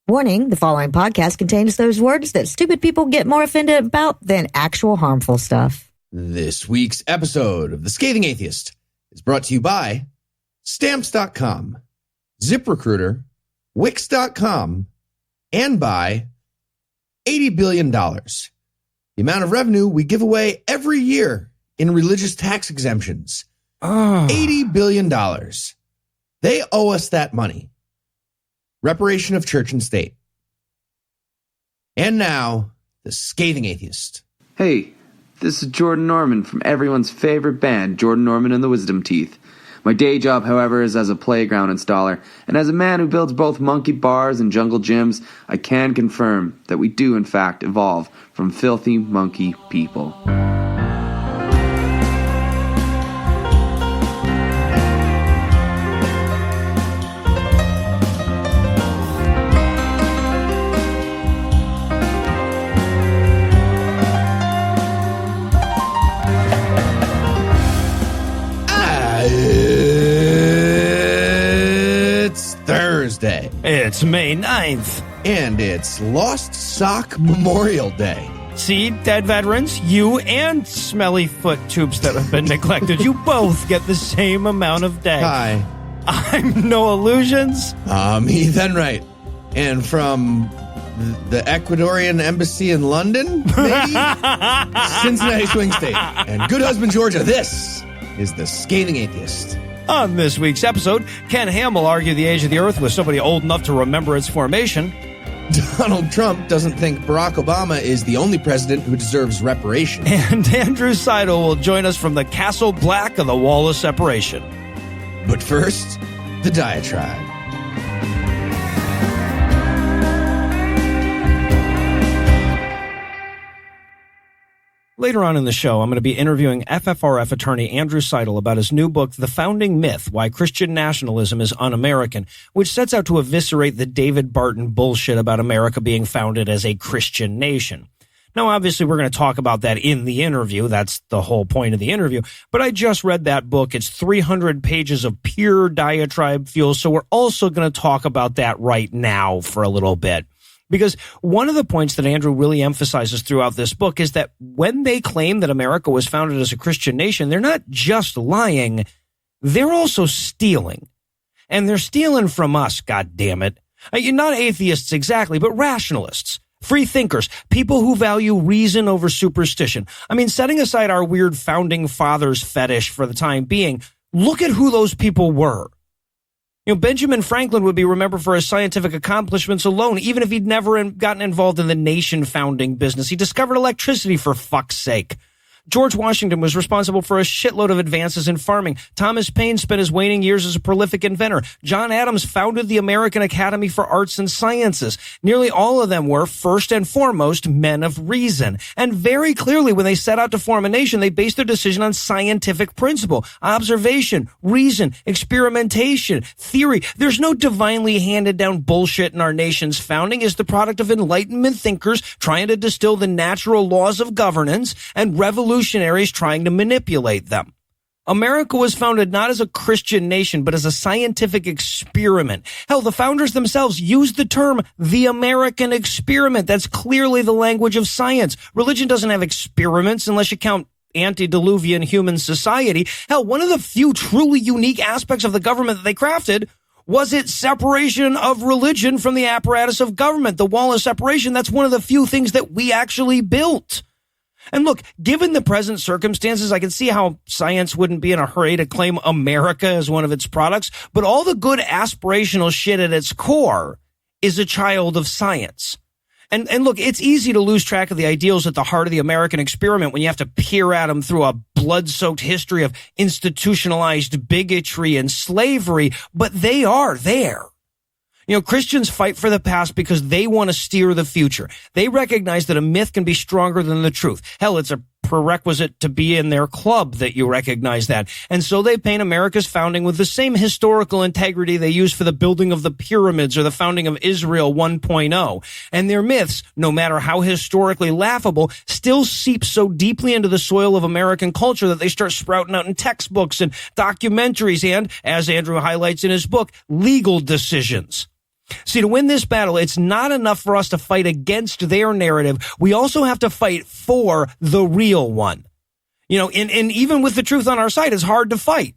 Warning, the following podcast contains those words that stupid people get more offended about than actual harmful stuff. This week's episode of The Scathing Atheist is brought to you by Stamps.com, ZipRecruiter, Wix.com, and by $80 billion, the amount of revenue we give away every year in religious tax exemptions. $80 billion. They owe us that money. Reparation of church and state. And now, The Scathing Atheist. Hey, this is Jordan Norman from everyone's favorite band, Jordan Norman and the Wisdom Teeth. My day job, however, is as a playground installer, and as a man who builds both monkey bars and jungle gyms, I can confirm that we do in fact evolve from filthy monkey people. Thursday. It's May 9th. And it's Lost Sock Memorial Day. See, dead veterans, you and smelly foot tubes that have been neglected, you both get the same amount of day. Hi. I'm No Illusions. I'm Ethan Wright. And from the Ecuadorian Embassy in London, maybe? Cincinnati Swing State. And Good Husband, Georgia, this is The Scathing Atheist. On this week's episode, Ken Ham will argue the age of the Earth with somebody old enough to remember its formation. Donald Trump doesn't think Barack Obama is the only president who deserves reparations. And Andrew Seidel will join us from the Castle Black of the Wall of Separation. But first, the diatribe. Later on in the show, I'm going to be interviewing FFRF attorney Andrew Seidel about his new book, The Founding Myth, Why Christian Nationalism is Un-American, which sets out to eviscerate the David Barton bullshit about America being founded as a Christian nation. Now, obviously, we're going to talk about that in the interview. That's the whole point of the interview. But I just read that book. It's 300 pages of pure diatribe fuel. So we're also going to talk about that right now for a little bit. Because one of the points that Andrew really emphasizes throughout this book is that when they claim that America was founded as a Christian nation, they're not just lying, they're also stealing. And they're stealing from us, goddammit. Not atheists exactly, but rationalists, free thinkers, people who value reason over superstition. I mean, setting aside our weird founding fathers fetish for the time being, look at who those people were. Benjamin Franklin would be remembered for his scientific accomplishments alone, even if he'd never gotten involved in the nation-founding business. He discovered electricity, for fuck's sake. George Washington was responsible for a shitload of advances in farming. Thomas Paine spent his waning years as a prolific inventor. John Adams founded the American Academy for Arts and Sciences. Nearly all of them were, first and foremost, men of reason. And very clearly, when they set out to form a nation, they based their decision on scientific principle, observation, reason, experimentation, theory. There's no divinely handed down bullshit in our nation's founding. It's the product of Enlightenment thinkers trying to distill the natural laws of governance and revolutionaries trying to manipulate them. America was founded not as a Christian nation, but as a scientific experiment. Hell, the founders themselves used the term the American experiment. That's clearly the language of science. Religion doesn't have experiments unless you count antediluvian human society. Hell, one of the few truly unique aspects of the government that they crafted was its separation of religion from the apparatus of government. The wall of separation, that's one of the few things that we actually built. And look, given the present circumstances, I can see how science wouldn't be in a hurry to claim America as one of its products, but all the good aspirational shit at its core is a child of science. And look, it's easy to lose track of the ideals at the heart of the American experiment when you have to peer at them through a blood-soaked history of institutionalized bigotry and slavery, but they are there. Christians fight for the past because they want to steer the future. They recognize that a myth can be stronger than the truth. Hell, it's a prerequisite to be in their club that you recognize that. And so they paint America's founding with the same historical integrity they use for the building of the pyramids or the founding of Israel 1.0. And their myths, no matter how historically laughable, still seep so deeply into the soil of American culture that they start sprouting out in textbooks and documentaries and, as Andrew highlights in his book, legal decisions. See, to win this battle, it's not enough for us to fight against their narrative. We also have to fight for the real one. You know, and even with the truth on our side, it's hard to fight.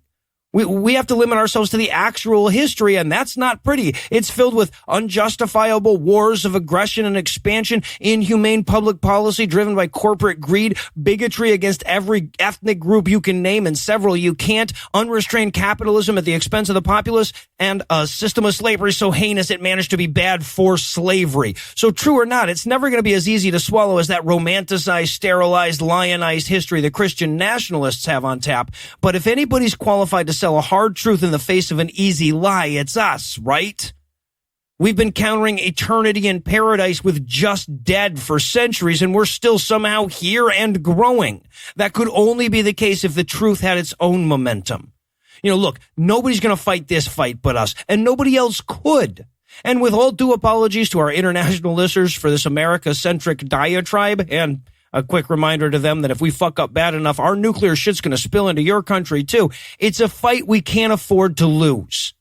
We have to limit ourselves to the actual history, and that's not pretty. It's filled with unjustifiable wars of aggression and expansion, inhumane public policy driven by corporate greed, bigotry against every ethnic group you can name and several you can't, unrestrained capitalism at the expense of the populace, and a system of slavery so heinous it managed to be bad for slavery. So true or not, it's never going to be as easy to swallow as that romanticized, sterilized, lionized history the Christian nationalists have on tap. But if anybody's qualified to sell a hard truth in the face of an easy lie, it's us, right? We've been countering eternity in paradise with just dead for centuries, and we're still somehow here and growing. That could only be the case if the truth had its own momentum. You know, look, nobody's going to fight this fight but us, and nobody else could. And with all due apologies to our international listeners for this America-centric diatribe, and a quick reminder to them that if we fuck up bad enough, our nuclear shit's going to spill into your country too. It's a fight we can't afford to lose,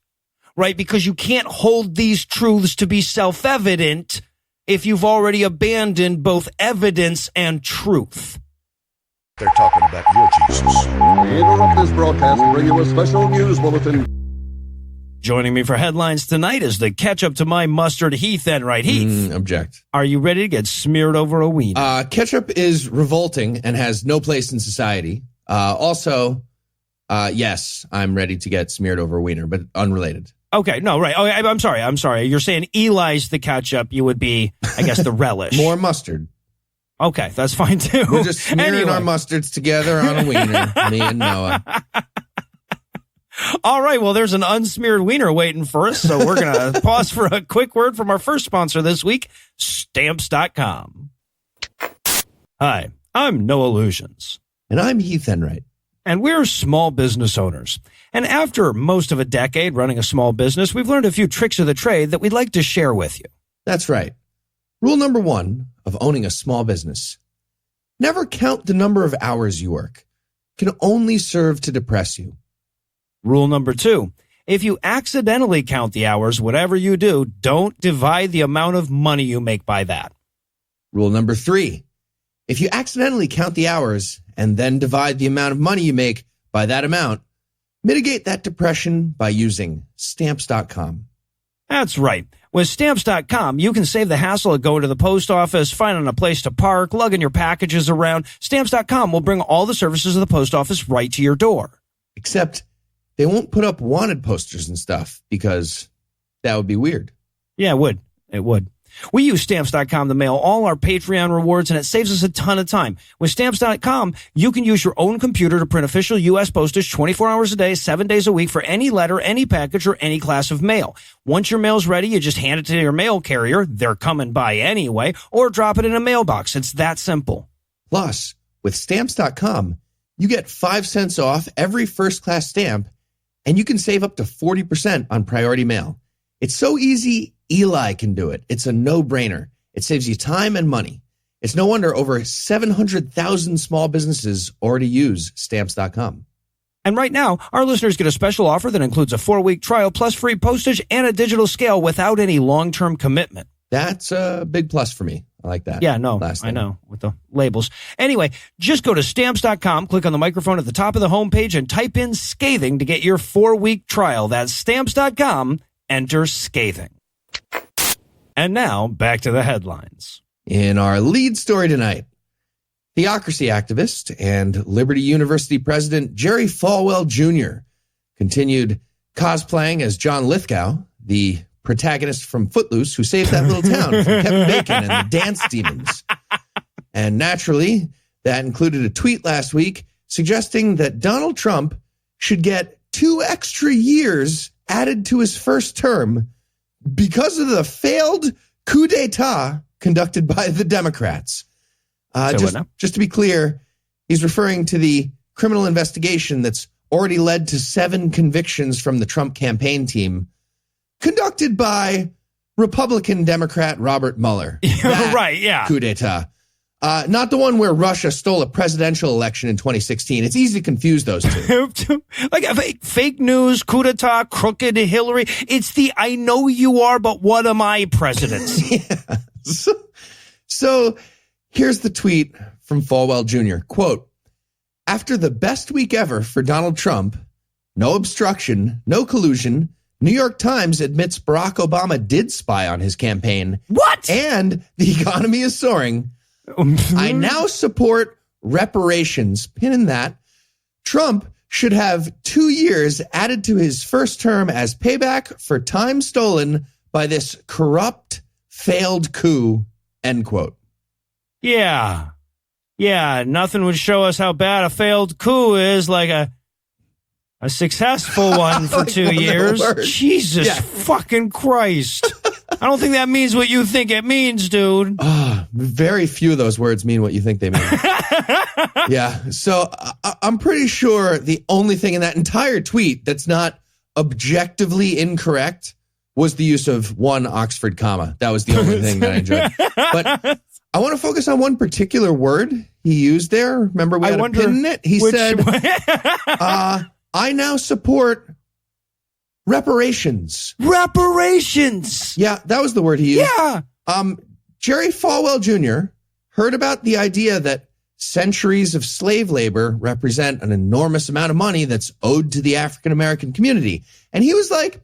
right? Because you can't hold these truths to be self-evident if you've already abandoned both evidence and truth. They're talking about your Jesus. We interrupt this broadcast to bring you a special news bulletin. Joining me for headlines tonight is the ketchup to my mustard, Heath Enright. Heath, Object. are you ready to get smeared over a wiener? Ketchup is revolting and has no place in society. Yes, I'm ready to get smeared over a wiener, but unrelated. Okay, no, right. Okay, I'm sorry. You're saying Eli's the ketchup. You would be, I guess, the relish. More mustard. Okay, that's fine too. We're just smearing our mustards together on a wiener, me and Noah. All right, well, there's an unsmeared wiener waiting for us, so we're going to pause for a quick word from our first sponsor this week, Stamps.com. Hi, I'm Noah Lugeons. And I'm Heath Enright. And we're small business owners. And after most of a decade running a small business, we've learned a few tricks of the trade that we'd like to share with you. That's right. Rule number 1 of owning a small business: never count the number of hours you work. It can only serve to depress you. Rule number 2, if you accidentally count the hours, whatever you do, don't divide the amount of money you make by that. Rule number 3, if you accidentally count the hours and then divide the amount of money you make by that amount, mitigate that depression by using Stamps.com. That's right. With Stamps.com, you can save the hassle of going to the post office, finding a place to park, lugging your packages around. Stamps.com will bring all the services of the post office right to your door. Except they won't put up wanted posters and stuff because that would be weird. Yeah, it would. It would. We use Stamps.com to mail all our Patreon rewards, and it saves us a ton of time. With Stamps.com, you can use your own computer to print official U.S. postage 24 hours a day, 7 days a week for any letter, any package, or any class of mail. Once your mail's ready, you just hand it to your mail carrier. They're coming by anyway, or drop it in a mailbox. It's that simple. Plus, with Stamps.com, you get 5 cents off every first-class stamp, and you can save up to 40% on priority mail. It's so easy, Eli can do it. It's a no-brainer. It saves you time and money. It's no wonder over 700,000 small businesses already use Stamps.com. And right now, our listeners get a special offer that includes a 4-week trial plus free postage and a digital scale without any long-term commitment. That's a big plus for me. I like that. Yeah, no, I know, with the labels. Anyway, just go to Stamps.com, click on the microphone at the top of the homepage, and type in Scathing to get your 4-week trial. That's Stamps.com. Enter Scathing. And now, back to the headlines. In our lead story tonight, theocracy activist and Liberty University president Jerry Falwell Jr. continued cosplaying as John Lithgow, the protagonist from Footloose who saved that little town from Kevin Bacon and the Dance Demons. And naturally, that included a tweet last week suggesting that Donald Trump should get 2 extra years added to his first term because of the failed coup d'etat conducted by the Democrats. Just to be clear, he's referring to the criminal investigation that's already led to 7 convictions from the Trump campaign team, conducted by Republican Democrat Robert Mueller. Right, yeah. Coup d'etat. Not the one where Russia stole a presidential election in 2016. It's easy to confuse those two. Like fake news, coup d'etat, crooked Hillary. It's the I know you are, but what am I presidency? Yeah. So here's the tweet from Falwell Jr. Quote, after the best week ever for Donald Trump, no obstruction, no collusion, New York Times admits Barack Obama did spy on his campaign. What? And the economy is soaring. I now support reparations. Pin in that. Trump should have 2 years added to his first term as payback for time stolen by this corrupt, failed coup, end quote. Yeah. Yeah, nothing would show us how bad a failed coup is like a successful one for Like 2 one years. word. Jesus Yeah. fucking Christ. I don't think that means what you think it means, dude. Very few of those words mean what you think they mean. Yeah. So I'm pretty sure the only thing in that entire tweet that's not objectively incorrect was the use of one Oxford comma. That was the only thing that I enjoyed. But I want to focus on one particular word he used there. Remember, we had a pin in it. He said, I now support reparations. Reparations. Yeah, that was the word he used. Yeah. Jerry Falwell Jr. heard about the idea that centuries of slave labor represent an enormous amount of money that's owed to the African-American community. And he was like,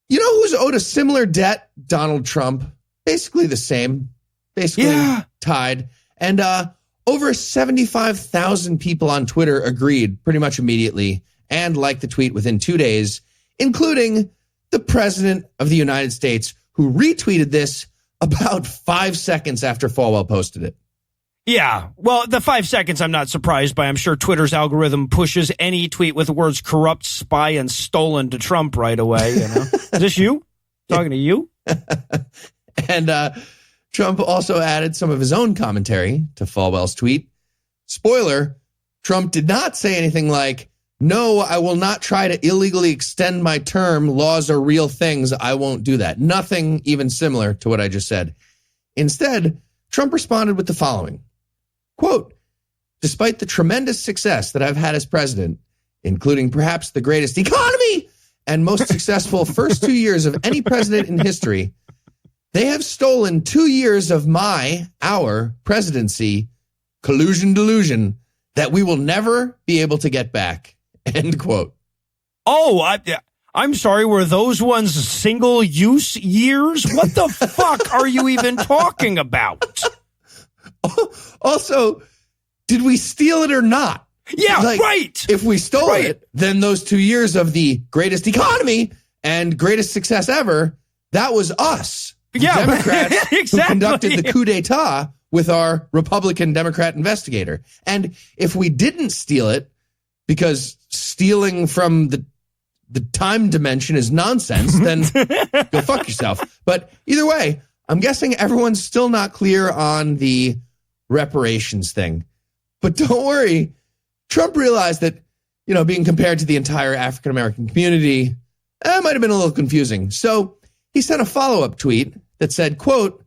you know who's owed a similar debt? Donald Trump. Basically the same. Basically tied. And over 75,000 people on Twitter agreed pretty much immediately and liked the tweet within 2 days, including the president of the United States, who retweeted this about 5 seconds after Falwell posted it. Yeah. Well, the 5 seconds I'm not surprised by. I'm sure Twitter's algorithm pushes any tweet with the words corrupt, spy, and stolen to Trump right away. You know? Is this you? Talking to you? And Trump also added some of his own commentary to Falwell's tweet. Spoiler, Trump did not say anything like, no, I will not try to illegally extend my term. Laws are real things. I won't do that. Nothing even similar to what I just said. Instead, Trump responded with the following, quote, despite the tremendous success that I've had as president, including perhaps the greatest economy and most successful first 2 years of any president in history, they have stolen 2 years of our presidency, collusion delusion, that we will never be able to get back. End quote. Oh, I'm sorry. Were those ones single-use years? What the fuck are you even talking about? Also, did we steal it or not? Yeah, right. If we stole it, then those 2 years of the greatest economy and greatest success ever, that was us. Yeah, Democrats exactly. who conducted the coup d'etat with our Republican Democrat investigator. And if we didn't steal it, because stealing from the time dimension is nonsense, then go fuck yourself. But either way, I'm guessing everyone's still not clear on the reparations thing. But don't worry, Trump realized that, you know, being compared to the entire African-American community, might have been a little confusing. So he sent a follow-up tweet that said, quote,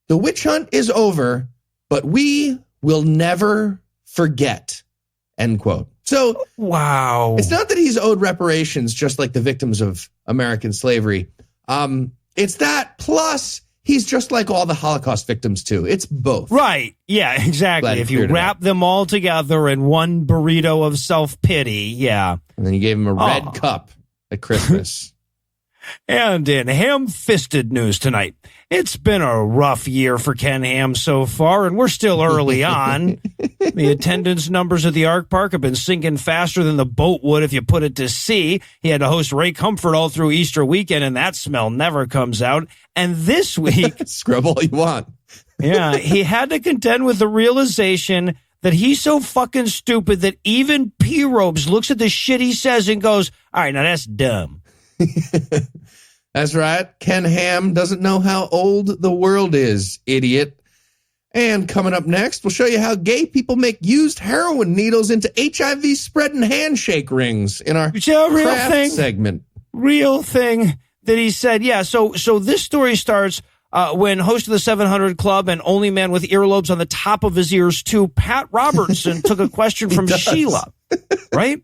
the witch hunt is over, but we will never forget, end quote. So wow, it's not that he's owed reparations just like the victims of American slavery. It's that plus he's just like all the Holocaust victims too. It's both. Right. Yeah, exactly. If you wrap them all together in one burrito of self-pity, yeah. And then you gave him a red cup at Christmas. And in ham-fisted news tonight, it's been a rough year for Ken Ham so far, and we're still early on. The attendance numbers at the Ark Park have been sinking faster than the boat would if you put it to sea. He had to host Ray Comfort all through Easter weekend, and that smell never comes out. And this week... Scrub all you want. Yeah, he had to contend with the realization that he's so fucking stupid that even P-Robes looks at the shit he says and goes, all right, now that's dumb. That's right. Ken Ham doesn't know how old the world is, idiot. And coming up next, we'll show you how gay people make used heroin needles into HIV spreading handshake rings in our craft segment. Real thing that he said. Yeah, so this story starts when host of the 700 Club and only man with earlobes on the top of his ears too, Pat Robertson took a question from Sheila, right?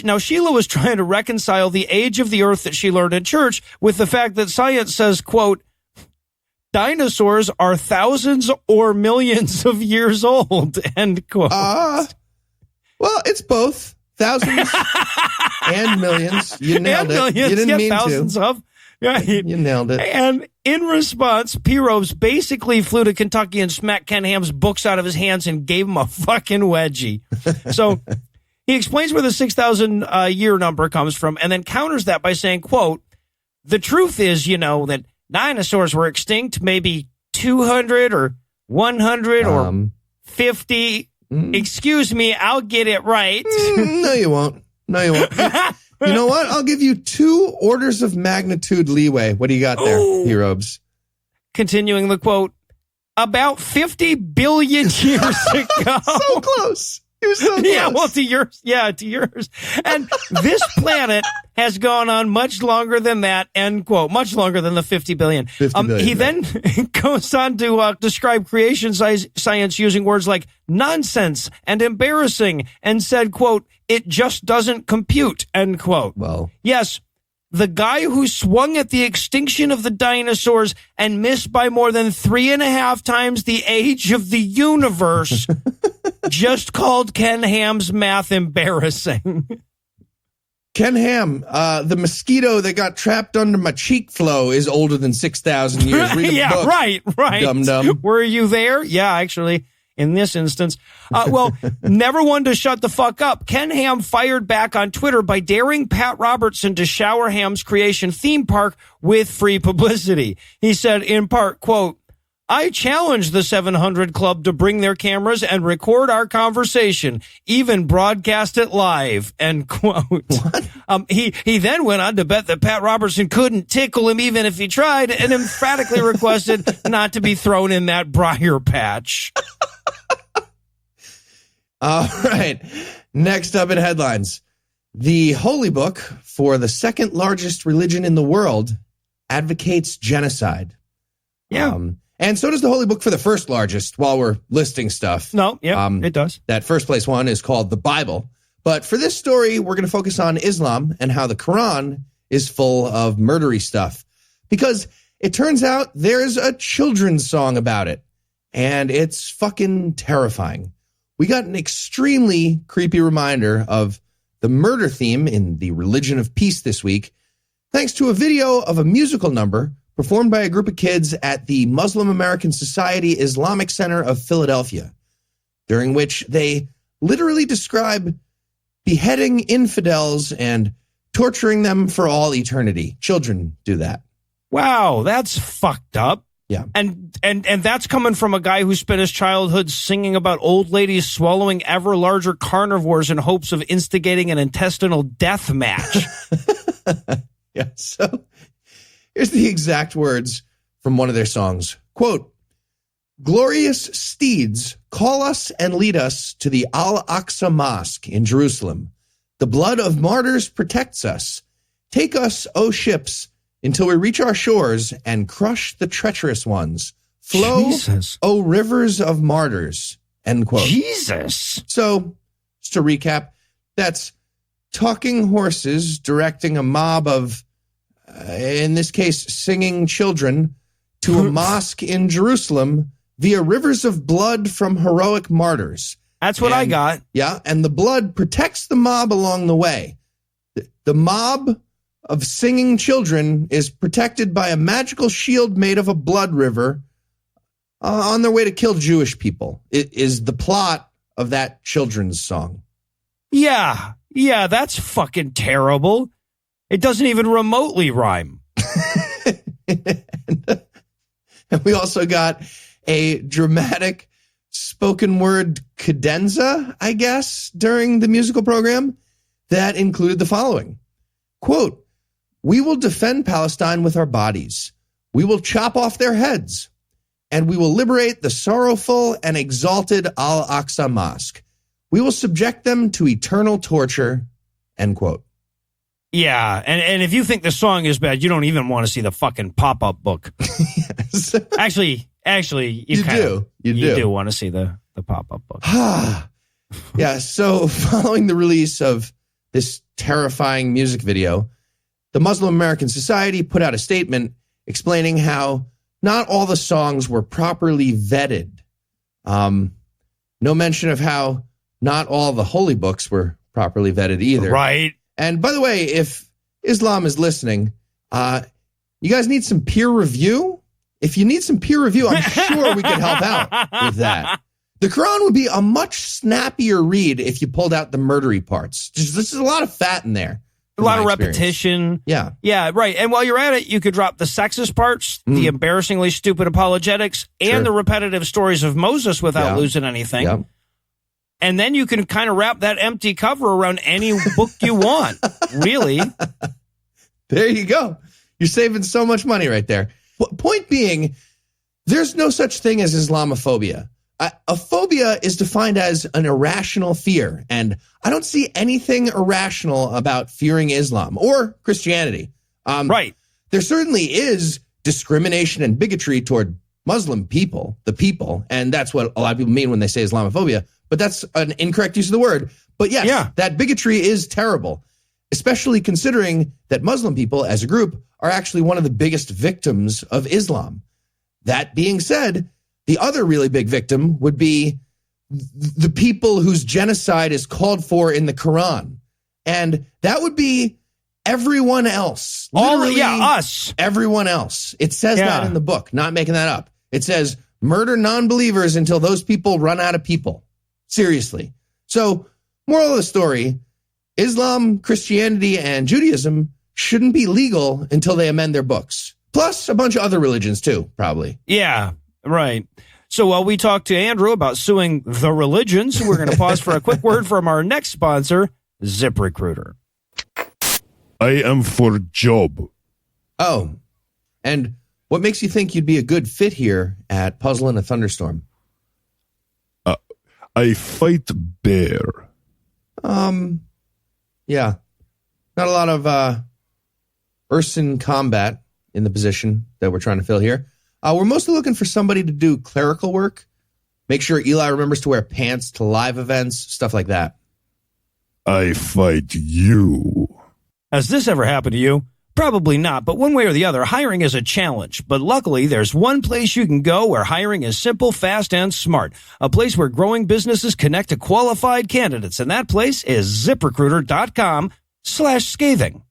Now, Sheila was trying to reconcile the age of the earth that she learned in church with the fact that science says, quote, dinosaurs are thousands or millions of years old, end quote. Well, it's both. Thousands and millions. You nailed it. Millions, you didn't mean thousands to. Of. Right. You nailed it. And in response, P-Robes basically flew to Kentucky and smacked Ken Ham's books out of his hands and gave him a fucking wedgie. So he explains where the 6,000 year number comes from and then counters that by saying, quote, the truth is, that dinosaurs were extinct maybe 200 or 100 or 50. Excuse me, I'll get it right. No, you won't. You know what? I'll give you 2 orders of magnitude leeway. What do you got there, P-Robes? Continuing the quote, about 50 billion years ago. So close. You're so close. Yeah, well, to yours. And this planet has gone on much longer than that, end quote, much longer than the 50 billion. 50 billion he then goes on to describe creation science using words like nonsense and embarrassing and said, quote, it just doesn't compute, end quote. Well, yes, the guy who swung at the extinction of the dinosaurs and missed by more than 3.5 times the age of the universe just called Ken Ham's math embarrassing. Ken Ham, the mosquito that got trapped under my cheek flow is older than 6,000 years. Read a book, right. Dum-dum. Were you there? Yeah, actually. In this instance, never one to shut the fuck up. Ken Ham fired back on Twitter by daring Pat Robertson to shower Ham's creation theme park with free publicity. He said in part, quote, I challenge the 700 Club to bring their cameras and record our conversation, even broadcast it live, end quote. What? He then went on to bet that Pat Robertson couldn't tickle him even if he tried and emphatically requested not to be thrown in that briar patch. All right. Next up in headlines, the holy book for the second largest religion in the world advocates genocide. Yeah. And so does the holy book for the first largest while we're listing stuff. No, yeah, it does. That first place one is called the Bible. But for this story, we're going to focus on Islam and how the Quran is full of murdery stuff. Because it turns out there's a children's song about it. And it's fucking terrifying. We got an extremely creepy reminder of the murder theme in the Religion of Peace this week, thanks to a video of a musical number performed by a group of kids at the Muslim American Society Islamic Center of Philadelphia, during which they literally describe beheading infidels and torturing them for all eternity. Children do that. Wow, that's fucked up. Yeah. And that's coming from a guy who spent his childhood singing about old ladies swallowing ever larger carnivores in hopes of instigating an intestinal death match. Yeah, so here's the exact words from one of their songs. Quote, glorious steeds, call us and lead us to the Al-Aqsa Mosque in Jerusalem. The blood of martyrs protects us. Take us, O ships, until we reach our shores and crush the treacherous ones. Flow, Jesus. O rivers of martyrs, end quote. Jesus. So, just to recap, that's talking horses directing a mob of, in this case, singing children to a mosque in Jerusalem via rivers of blood from heroic martyrs. That's what I got. Yeah, and the blood protects the mob along the way. The mob of singing children is protected by a magical shield made of a blood river on their way to kill Jewish people. It is the plot of that children's song. Yeah, that's fucking terrible. It doesn't even remotely rhyme. And we also got a dramatic spoken word cadenza, I guess, during the musical program that included the following. Quote, we will defend Palestine with our bodies. We will chop off their heads. And we will liberate the sorrowful and exalted Al-Aqsa Mosque. We will subject them to eternal torture, end quote. Yeah, and if you think the song is bad, you don't even want to see the fucking pop-up book. Yes. Actually, you do want to see the pop-up book. Yeah, so following the release of this terrifying music video, the Muslim American Society put out a statement explaining how not all the songs were properly vetted. No mention of how not all the holy books were properly vetted either. Right. And by the way, if Islam is listening, you guys need some peer review? If you need some peer review, I'm sure we could help out with that. The Quran would be a much snappier read if you pulled out the murdery parts. This is a lot of fat in there. A lot of repetition. Yeah. Yeah, right. And while you're at it, you could drop the sexist parts, the embarrassingly stupid apologetics, and the repetitive stories of Moses without losing anything. Yeah. And then you can kind of wrap that empty cover around any book you want, really. There you go. You're saving so much money right there. Point being, there's no such thing as Islamophobia. A phobia is defined as an irrational fear, and I don't see anything irrational about fearing Islam or Christianity. Right. There certainly is discrimination and bigotry toward Muslim people, the people, and that's what a lot of people mean when they say Islamophobia, but that's an incorrect use of the word. But yes, that bigotry is terrible, especially considering that Muslim people as a group are actually one of the biggest victims of Islam. That being said, the other really big victim would be the people whose genocide is called for in the Quran. And that would be everyone else. Literally, us. Everyone else. It says that in the book, not making that up. It says, murder non-believers until those people run out of people. Seriously. So, moral of the story, Islam, Christianity, and Judaism shouldn't be legal until they amend their books. Plus a bunch of other religions too, probably. Yeah, right. So while we talk to Andrew about suing the religions, we're going to pause for a quick word from our next sponsor, ZipRecruiter. I am for job. Oh, and what makes you think you'd be a good fit here at Puzzle in a Thunderstorm? I fight bear. Yeah. Not a lot of Urson combat in the position that we're trying to fill here. We're mostly looking for somebody to do clerical work. Make sure Eli remembers to wear pants to live events, stuff like that. I fight you. Has this ever happened to you? Probably not, but one way or the other, hiring is a challenge. But luckily, there's one place you can go where hiring is simple, fast, and smart. A place where growing businesses connect to qualified candidates, and that place is ZipRecruiter.com/scathing.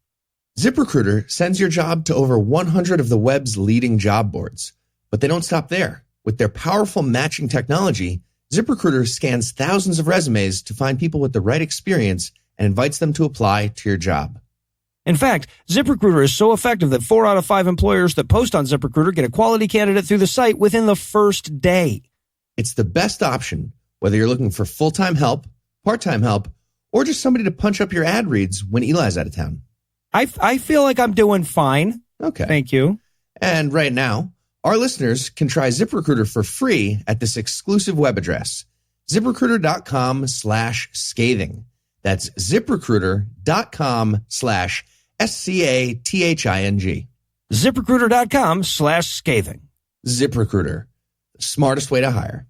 ZipRecruiter sends your job to over 100 of the web's leading job boards. But they don't stop there. With their powerful matching technology, ZipRecruiter scans thousands of resumes to find people with the right experience and invites them to apply to your job. In fact, ZipRecruiter is so effective that 4 out of 5 employers that post on ZipRecruiter get a quality candidate through the site within the first day. It's the best option, whether you're looking for full-time help, part-time help, or just somebody to punch up your ad reads when Eli's out of town. I feel like I'm doing fine. Okay. Thank you. And right now, our listeners can try ZipRecruiter for free at this exclusive web address, ZipRecruiter.com/scathing. That's ZipRecruiter.com/SCATHING. ZipRecruiter.com/scathing. ZipRecruiter, the smartest way to hire.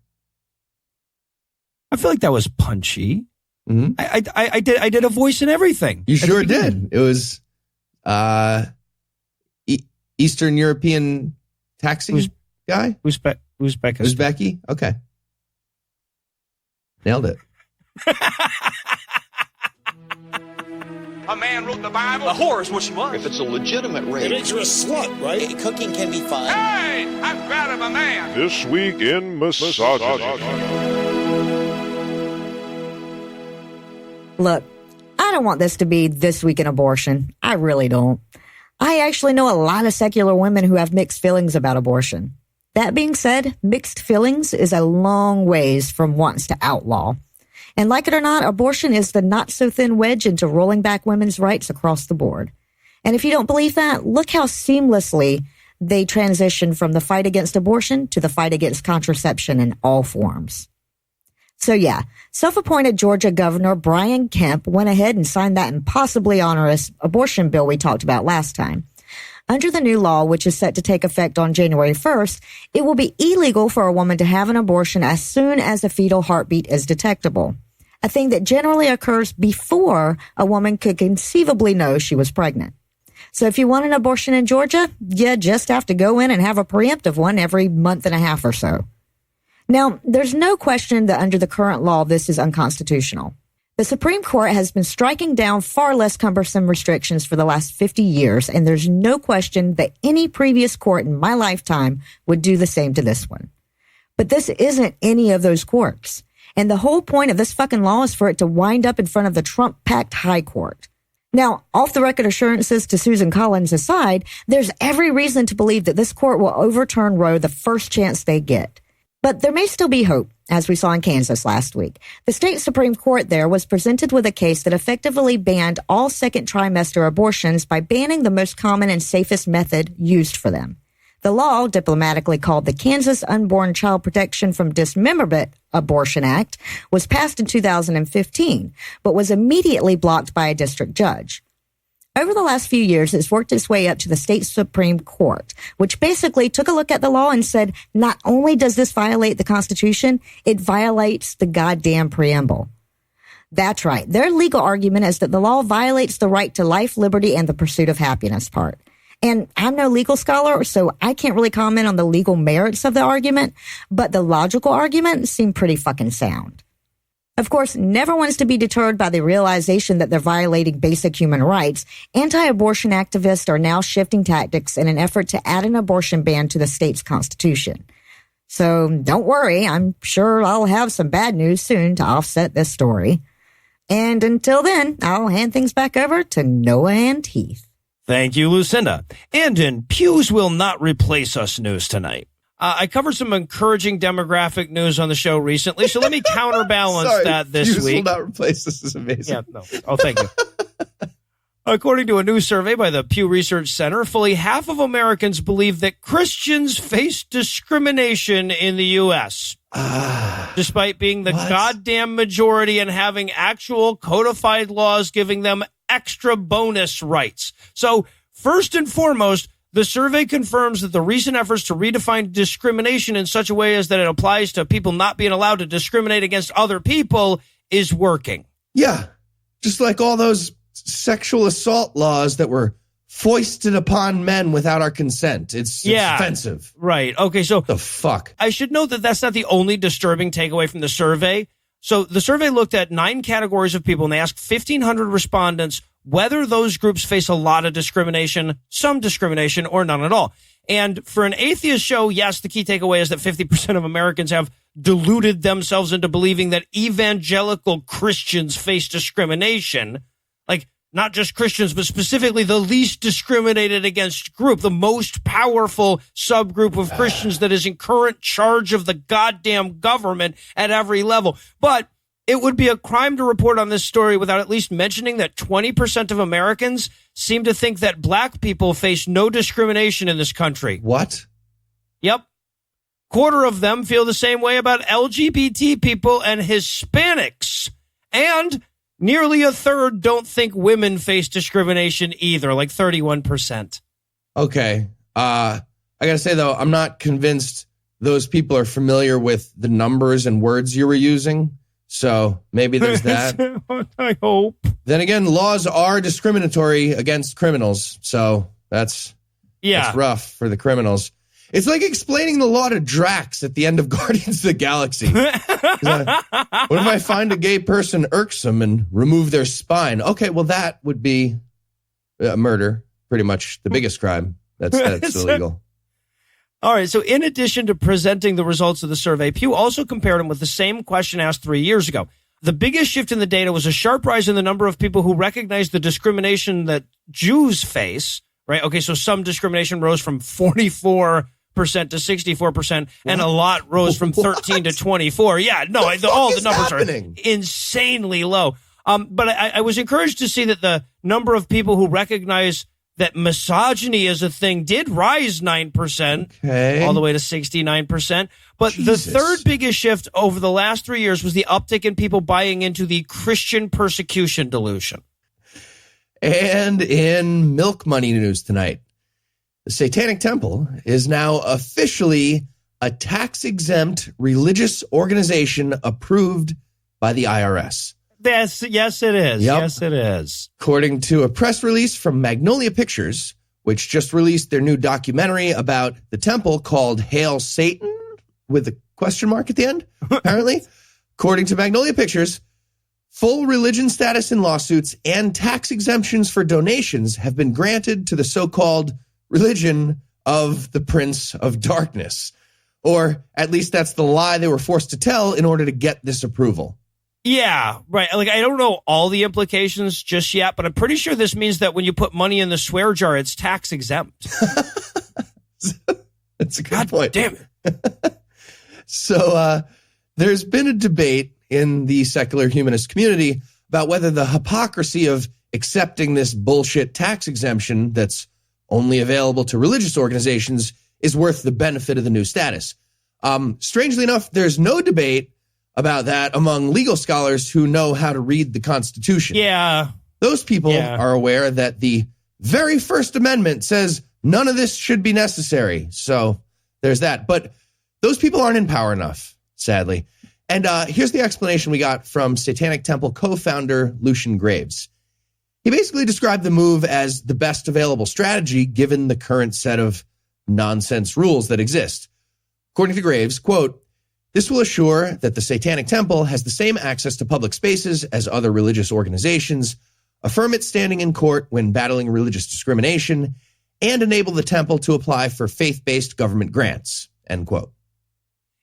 I feel like that was punchy. Mm-hmm. I did a voice and everything. You sure did. It was Eastern European taxi guy? Uzbeki? Okay. Nailed it. A man wrote the Bible. A whore is what she was. If it's a legitimate rape, it makes you a slut, right? Cooking can be fun. Hey, I'm proud of a man. This week in misogyny. Look, I don't want this to be This Week in Abortion. I really don't. I actually know a lot of secular women who have mixed feelings about abortion. That being said, mixed feelings is a long ways from wants to outlaw. And like it or not, abortion is the not-so-thin wedge into rolling back women's rights across the board. And if you don't believe that, look how seamlessly they transition from the fight against abortion to the fight against contraception in all forms. So yeah, self-appointed Georgia Governor Brian Kemp went ahead and signed that impossibly onerous abortion bill we talked about last time. Under the new law, which is set to take effect on January 1st, it will be illegal for a woman to have an abortion as soon as a fetal heartbeat is detectable, a thing that generally occurs before a woman could conceivably know she was pregnant. So if you want an abortion in Georgia, you just have to go in and have a preemptive one every month and a half or so. Now, there's no question that under the current law, this is unconstitutional. The Supreme Court has been striking down far less cumbersome restrictions for the last 50 years, and there's no question that any previous court in my lifetime would do the same to this one. But this isn't any of those courts. And the whole point of this fucking law is for it to wind up in front of the Trump-packed High Court. Now, off-the-record assurances to Susan Collins aside, there's every reason to believe that this court will overturn Roe the first chance they get. But there may still be hope, as we saw in Kansas last week. The state Supreme Court there was presented with a case that effectively banned all second trimester abortions by banning the most common and safest method used for them. The law, diplomatically called the Kansas Unborn Child Protection from Dismemberment Abortion Act, was passed in 2015, but was immediately blocked by a district judge. Over the last few years, it's worked its way up to the state Supreme Court, which basically took a look at the law and said, not only does this violate the Constitution, it violates the goddamn preamble. That's right. Their legal argument is that the law violates the right to life, liberty, and the pursuit of happiness part. And I'm no legal scholar, so I can't really comment on the legal merits of the argument, but the logical argument seemed pretty fucking sound. Of course, never wants to be deterred by the realization that they're violating basic human rights. Anti-abortion activists are now shifting tactics in an effort to add an abortion ban to the state's constitution. So don't worry, I'm sure I'll have some bad news soon to offset this story. And until then, I'll hand things back over to Noah and Heath. Thank you, Lucinda. And in Pews Will Not Replace Us news tonight. I covered some encouraging demographic news on the show recently, so let me counterbalance that this Pews week. Will Not Replace This is amazing. Yeah, no. Oh, thank you. According to a new survey by the Pew Research Center, fully half of Americans believe that Christians face discrimination in the U.S. Despite being the goddamn majority and having actual codified laws giving them extra bonus rights. So, first and foremost, the survey confirms that the recent efforts to redefine discrimination in such a way as that it applies to people not being allowed to discriminate against other people is working. Yeah, just like all those sexual assault laws that were foisted upon men without our consent. It's offensive. Right. Okay, so the fuck? I should note that that's not the only disturbing takeaway from the survey. So the survey looked at 9 categories of people, and they asked 1,500 respondents whether those groups face a lot of discrimination, some discrimination, or none at all. And for an atheist show, yes, the key takeaway is that 50% of Americans have deluded themselves into believing that evangelical Christians face discrimination. Like, not just Christians, but specifically the least discriminated against group, the most powerful subgroup of Christians that is in current charge of the goddamn government at every level. But it would be a crime to report on this story without at least mentioning that 20% of Americans seem to think that black people face no discrimination in this country. What? Yep. Quarter of them feel the same way about LGBT people and Hispanics. And nearly a third don't think women face discrimination either, like 31%. Okay. I gotta say, though, I'm not convinced those people are familiar with the numbers and words you were using. So maybe there's that. I hope. Then again, laws are discriminatory against criminals. So that's rough for the criminals. It's like explaining the law to Drax at the end of Guardians of the Galaxy. What if I find a gay person irksome and remove their spine? Okay, well, that would be murder, pretty much the biggest crime. That's illegal. All right, so in addition to presenting the results of the survey, Pew also compared them with the same question asked 3 years ago. The biggest shift in the data was a sharp rise in the number of people who recognize the discrimination that Jews face, right? Okay, so some discrimination rose from 44% to 64%, and a lot rose from 13 to 24. Yeah, no, all the numbers are insanely low. But I was encouraged to see that the number of people who recognize that misogyny as a thing did rise 9%, all the way to 69%. But Jesus. The third biggest shift over the last 3 years was the uptick in people buying into the Christian persecution delusion. And in Milk Money news tonight, the Satanic Temple is now officially a tax-exempt religious organization approved by the IRS. Yes, it is. Yep. Yes, it is. According to a press release from Magnolia Pictures, which just released their new documentary about the temple called Hail Satan, with a question mark at the end, apparently. According to Magnolia Pictures, full religion status in lawsuits and tax exemptions for donations have been granted to the so-called religion of the Prince of Darkness. Or at least that's the lie they were forced to tell in order to get this approval. Yeah, right. Like, I don't know all the implications just yet, but I'm pretty sure this means that when you put money in the swear jar, it's tax exempt. That's a good point. Damn it. So there's been a debate in the secular humanist community about whether the hypocrisy of accepting this bullshit tax exemption that's only available to religious organizations is worth the benefit of the new status. Strangely enough, there's no debate about that among legal scholars who know how to read the Constitution. Yeah. Those people are aware that the very First Amendment says none of this should be necessary. So there's that. But those people aren't in power enough, sadly. And here's the explanation we got from Satanic Temple co-founder Lucian Graves. He basically described the move as the best available strategy given the current set of nonsense rules that exist. According to Graves, quote, "This will assure that the Satanic Temple has the same access to public spaces as other religious organizations, affirm its standing in court when battling religious discrimination, and enable the temple to apply for faith-based government grants," end quote.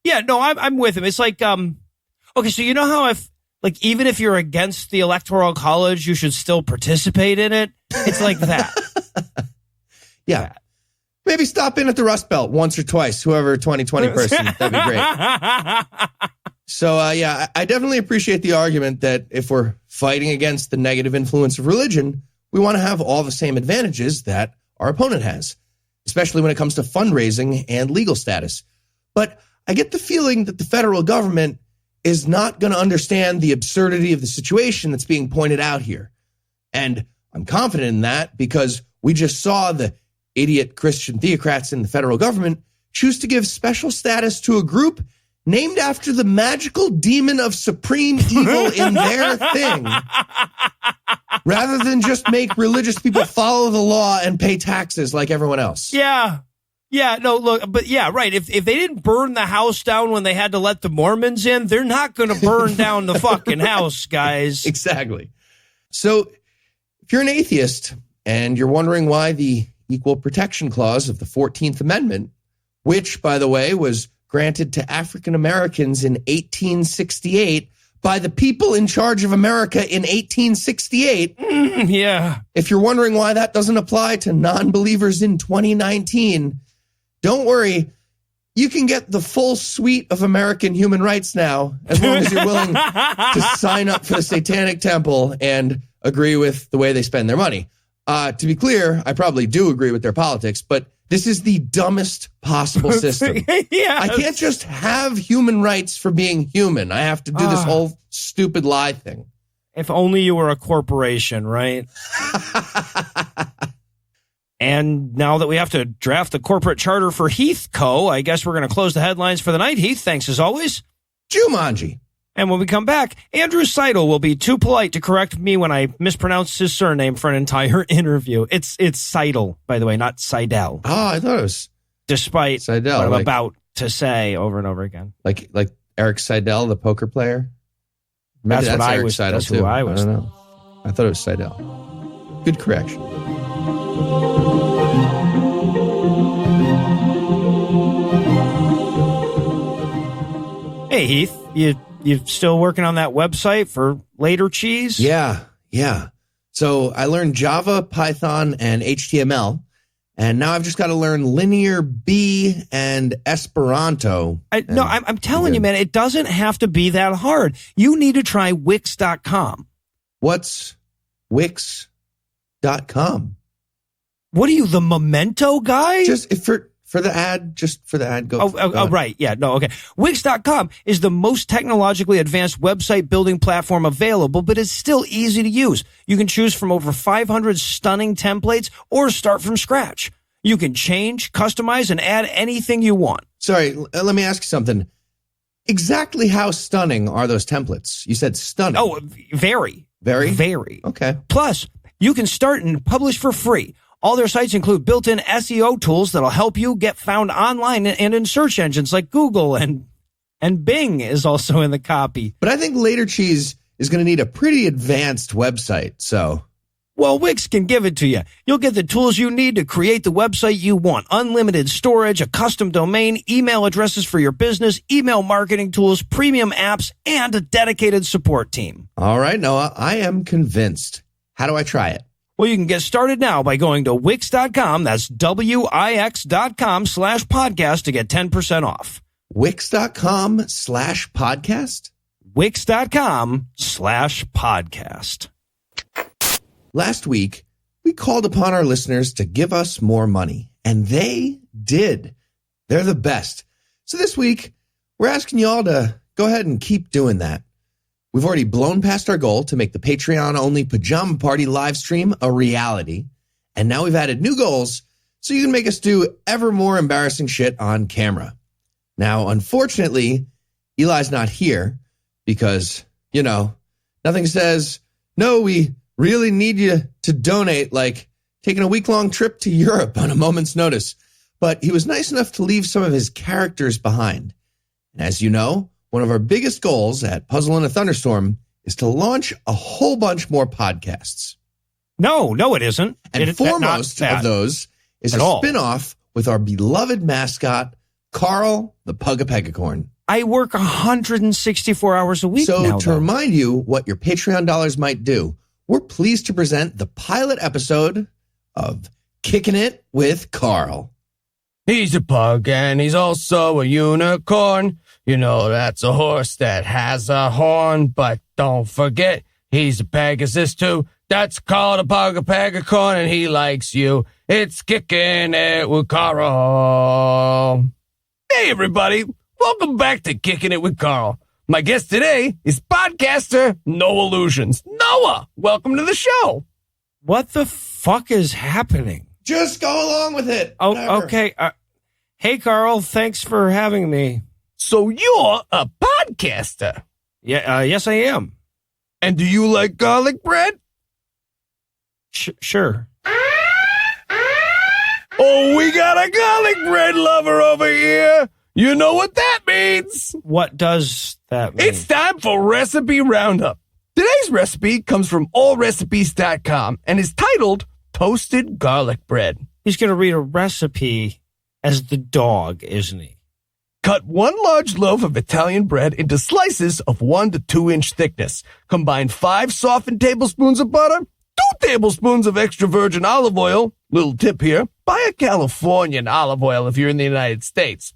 Yeah, no, I'm with him. It's like, okay, so you know how even if you're against the Electoral College, you should still participate in it? It's like that. Yeah. Maybe stop in at the Rust Belt once or twice, whoever 2020 person. That'd be great. So, I definitely appreciate the argument that if we're fighting against the negative influence of religion, we want to have all the same advantages that our opponent has, especially when it comes to fundraising and legal status. But I get the feeling that the federal government is not going to understand the absurdity of the situation that's being pointed out here. And I'm confident in that because we just saw the idiot Christian theocrats in the federal government choose to give special status to a group named after the magical demon of supreme evil in their thing, rather than just make religious people follow the law and pay taxes like everyone else. Yeah. Yeah, no, look, but yeah, right. If they didn't burn the house down when they had to let the Mormons in, they're not going to burn down the fucking house, guys. Exactly. So if you're an atheist and you're wondering why the Equal Protection Clause of the 14th Amendment, which, by the way, was granted to African Americans in 1868 by the people in charge of America in 1868. Yeah. If you're wondering why that doesn't apply to non-believers in 2019, don't worry. You can get the full suite of American human rights now, as long as you're willing to sign up for the Satanic Temple and agree with the way they spend their money. To be clear, I probably do agree with their politics, but this is the dumbest possible system. Yes. I can't just have human rights for being human. I have to do this whole stupid lie thing. If only you were a corporation, right? And now that we have to draft the corporate charter for Heath Co., I guess we're going to close the headlines for the night. Heath, thanks as always. Jumanji. And when we come back, Andrew Seidel will be too polite to correct me when I mispronounce his surname for an entire interview. It's Seidel, by the way, not Seidel. Oh, I thought it was despite Seidel, what I'm like, about to say over and over again. Like Eric Seidel, the poker player. Maybe That's what I Eric was. Seidel That's too. who I was. I don't know. I thought it was Seidel. Good correction. Hey Heath, you still working on that website for Later Cheese? Yeah. So I learned Java, Python, and HTML, and now I've just got to learn Linear B and Esperanto. I'm telling you, man, it doesn't have to be that hard. You need to try Wix.com. What's Wix.com? What are you, the Memento guy? Just for the ad, go. Right. Yeah, no, okay. Wix.com is the most technologically advanced website building platform available, but it's still easy to use. You can choose from over 500 stunning templates or start from scratch. You can change, customize, and add anything you want. Sorry, let me ask you something. Exactly how stunning are those templates? You said stunning. Oh, very. Very? Very. Okay. Plus, you can start and publish for free. All their sites include built-in SEO tools that'll help you get found online and in search engines like Google, and Bing is also in the copy. But I think Later Cheese is going to need a pretty advanced website, so... Well, Wix can give it to you. You'll get the tools you need to create the website you want. Unlimited storage, a custom domain, email addresses for your business, email marketing tools, premium apps, and a dedicated support team. All right, Noah, I am convinced. How do I try it? Well, you can get started now by going to Wix.com. That's Wix.com/podcast to get 10% off. Wix.com/podcast? Wix.com/podcast. Last week, we called upon our listeners to give us more money, and they did. They're the best. So this week, we're asking you all to go ahead and keep doing that. We've already blown past our goal to make the Patreon-only Pajama Party live stream a reality, and now we've added new goals so you can make us do ever more embarrassing shit on camera. Now, unfortunately, Eli's not here because, nothing says, no, we really need you to donate, like taking a week-long trip to Europe on a moment's notice. But he was nice enough to leave some of his characters behind. And as you know, one of our biggest goals at Puzzle in a Thunderstorm is to launch a whole bunch more podcasts. No, it isn't. And foremost of those is a spinoff with our beloved mascot, Carl the Pugapegacorn. I work 164 hours a week now. So to remind you what your Patreon dollars might do, we're pleased to present the pilot episode of Kicking It with Carl. He's a pug and he's also a unicorn. That's a horse that has a horn, but don't forget, he's a Pegasus too. That's called a Pugapegacorn and he likes you. It's Kicking It with Carl. Hey everybody, welcome back to Kicking It with Carl. My guest today is podcaster Noah Lugeons. Noah, welcome to the show. What the fuck is happening? Just go along with it. Oh, Whatever. okay. Hey, Carl, thanks for having me. So you're a podcaster? Yeah, yes, I am. And do you like garlic bread? Sure. Oh, we got a garlic bread lover over here. You know what that means. What does that mean? It's time for Recipe Roundup. Today's recipe comes from allrecipes.com and is titled Toasted Garlic Bread. He's going to read a recipe as the dog, isn't he? Cut 1 large loaf of Italian bread into slices of 1 to 2 inch thickness. Combine 5 softened tablespoons of butter, 2 tablespoons of extra virgin olive oil. Little tip here, buy a Californian olive oil if you're in the United States.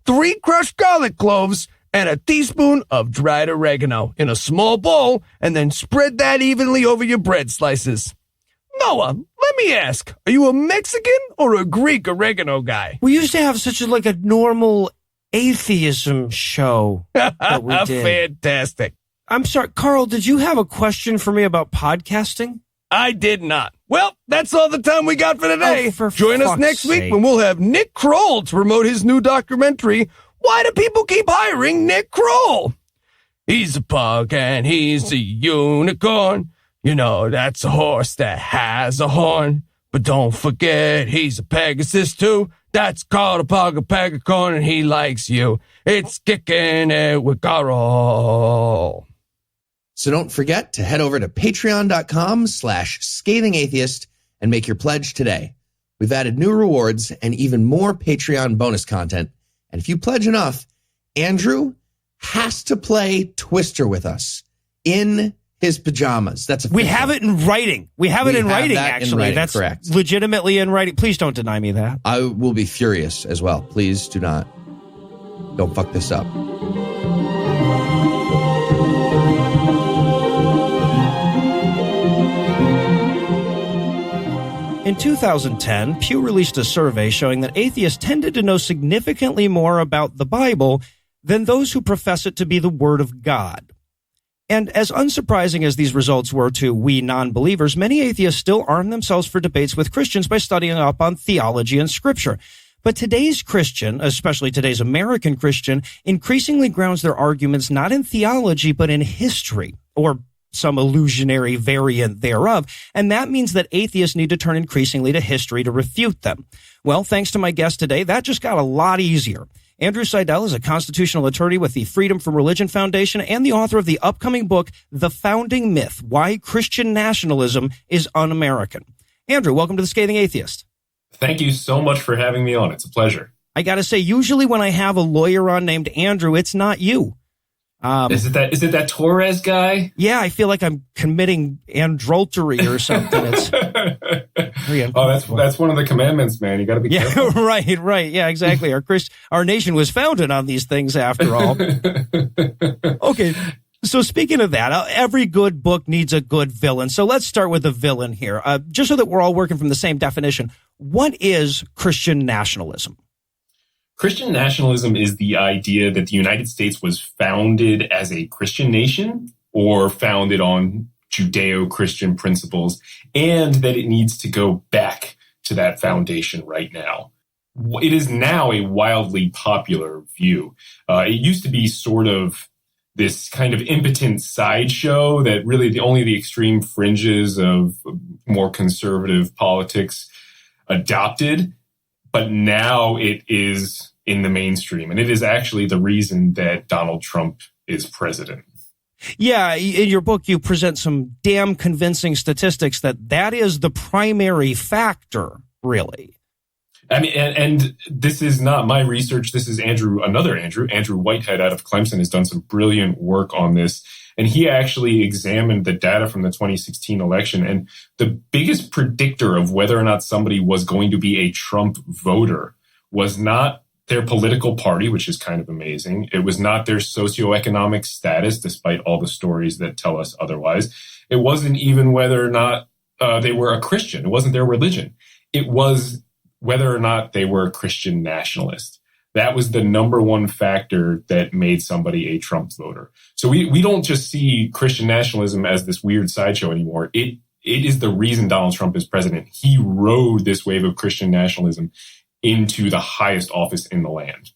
3 crushed garlic cloves, and a teaspoon of dried oregano in a small bowl, and then spread that evenly over your bread slices. Noah, let me ask, are you a Mexican or a Greek oregano guy? We used to have such a normal atheism show that we did. Fantastic. I'm sorry, Carl, did you have a question for me about podcasting? I did not. Well, that's all the time we got for today. Join us next week when we'll have Nick Kroll to promote his new documentary, Why Do People Keep Hiring Nick Kroll? He's a pug and he's a unicorn. That's a horse that has a horn. But don't forget, he's a Pegasus too. That's called a Pugapegacorn and he likes you. It's Kicking It with Carl. So don't forget to head over to patreon.com/Scathing Atheist and make your pledge today. We've added new rewards and even more Patreon bonus content. And if you pledge enough, Andrew has to play Twister with us in his pajamas. That's official. We have it in writing. We have it in writing, actually. That's correct. Legitimately in writing. Please don't deny me that. I will be furious as well. Please do not. Don't fuck this up. In 2010, Pew released a survey showing that atheists tended to know significantly more about the Bible than those who profess it to be the Word of God. And as unsurprising as these results were to we non-believers, many atheists still arm themselves for debates with Christians by studying up on theology and Scripture. But today's Christian, especially today's American Christian, increasingly grounds their arguments not in theology, but in history, or some illusionary variant thereof, and that means that atheists need to turn increasingly to history to refute them. Well, thanks to my guest today, that just got a lot easier. Andrew Seidel is a constitutional attorney with the Freedom from Religion Foundation and the author of the upcoming book, The Founding Myth, Why Christian Nationalism is Un-American. Andrew, welcome to The Scathing Atheist. Thank you so much for having me on. It's a pleasure. I gotta say, usually when I have a lawyer on named Andrew, it's not you. Is it that Torres guy? Yeah, I feel like I'm committing androltery or something. It's that's one of the commandments, man. You got to be careful. Right. Yeah, exactly. Our nation was founded on these things, after all. Okay, so speaking of that, every good book needs a good villain. So let's start with the villain here, just so that we're all working from the same definition. What is Christian nationalism? Christian nationalism is the idea that the United States was founded as a Christian nation or founded on Judeo-Christian principles, and that it needs to go back to that foundation right now. It is now a wildly popular view. It used to be sort of this kind of impotent sideshow that really only the extreme fringes of more conservative politics adopted, but now it is in the mainstream, and it is actually the reason that Donald Trump is president. Yeah, in your book, you present some damn convincing statistics that is the primary factor, really. I mean, and this is not my research. This is Andrew Whitehead out of Clemson has done some brilliant work on this. And he actually examined the data from the 2016 election. And the biggest predictor of whether or not somebody was going to be a Trump voter was not their political party, which is kind of amazing. It was not their socioeconomic status, despite all the stories that tell us otherwise. It wasn't even whether or not they were a Christian. It wasn't their religion. It was whether or not they were a Christian nationalist. That was the number one factor that made somebody a Trump voter. So we don't just see Christian nationalism as this weird sideshow anymore. It is the reason Donald Trump is president. He rode this wave of Christian nationalism into the highest office in the land.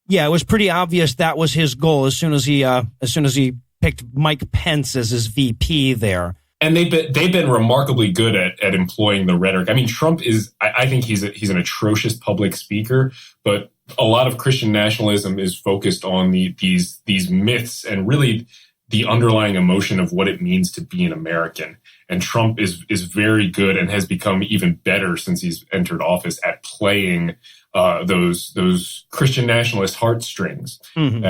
Yeah, it was pretty obvious that was his goal as soon as he picked Mike Pence as his VP there. And they've been remarkably good at employing the rhetoric. I mean, Trump is, I think he's an atrocious public speaker, but a lot of Christian nationalism is focused on these myths and really the underlying emotion of what it means to be an American. And Trump is very good and has become even better since he's entered office at playing those Christian nationalist heartstrings. Mm-hmm.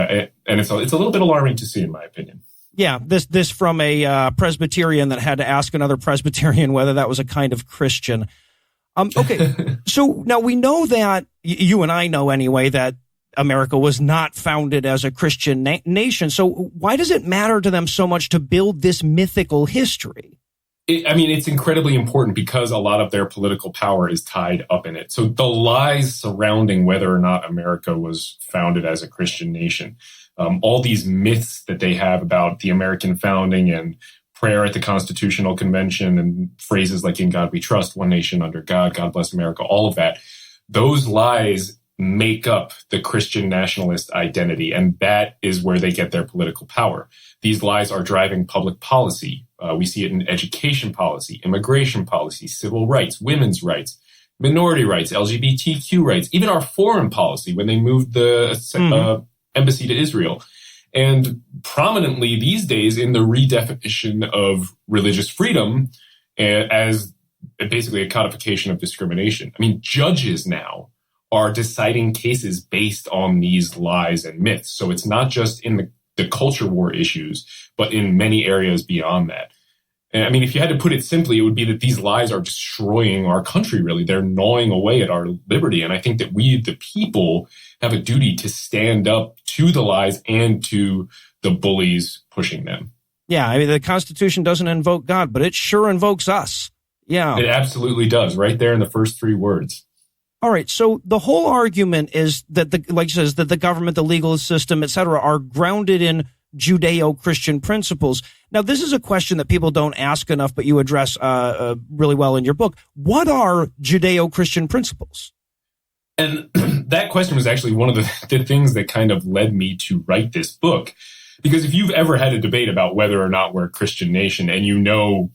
And it's a little bit alarming to see, in my opinion. Yeah, this from a Presbyterian that had to ask another Presbyterian whether that was a kind of Christian. Okay, so now we know that, you and I know anyway, that America was not founded as a Christian nation. So why does it matter to them so much to build this mythical history? It's incredibly important because a lot of their political power is tied up in it. So the lies surrounding whether or not America was founded as a Christian nation, all these myths that they have about the American founding and prayer at the Constitutional Convention and phrases like "In God We Trust," "One Nation Under God," "God Bless America," all of that, those lies make up the Christian nationalist identity, and that is where they get their political power. These lies are driving public policy. We see it in education policy, immigration policy, civil rights, women's rights, minority rights, LGBTQ rights, even our foreign policy when they moved the embassy to Israel. And prominently these days in the redefinition of religious freedom as basically a codification of discrimination. I mean, judges now are deciding cases based on these lies and myths. So it's not just in the culture war issues, but in many areas beyond that. And I mean, if you had to put it simply, it would be that these lies are destroying our country, really. They're gnawing away at our liberty. And I think that we, the people, have a duty to stand up to the lies and to the bullies pushing them. Yeah, I mean, the Constitution doesn't invoke God, but it sure invokes us. Yeah. It absolutely does, right there in the first three words. All right. So the whole argument is that like it says, that the government, the legal system, et cetera, are grounded in Judeo-Christian principles. Now, this is a question that people don't ask enough, but you address really well in your book. What are Judeo-Christian principles? And that question was actually one of the things that kind of led me to write this book. Because if you've ever had a debate about whether or not we're a Christian nation, and you know,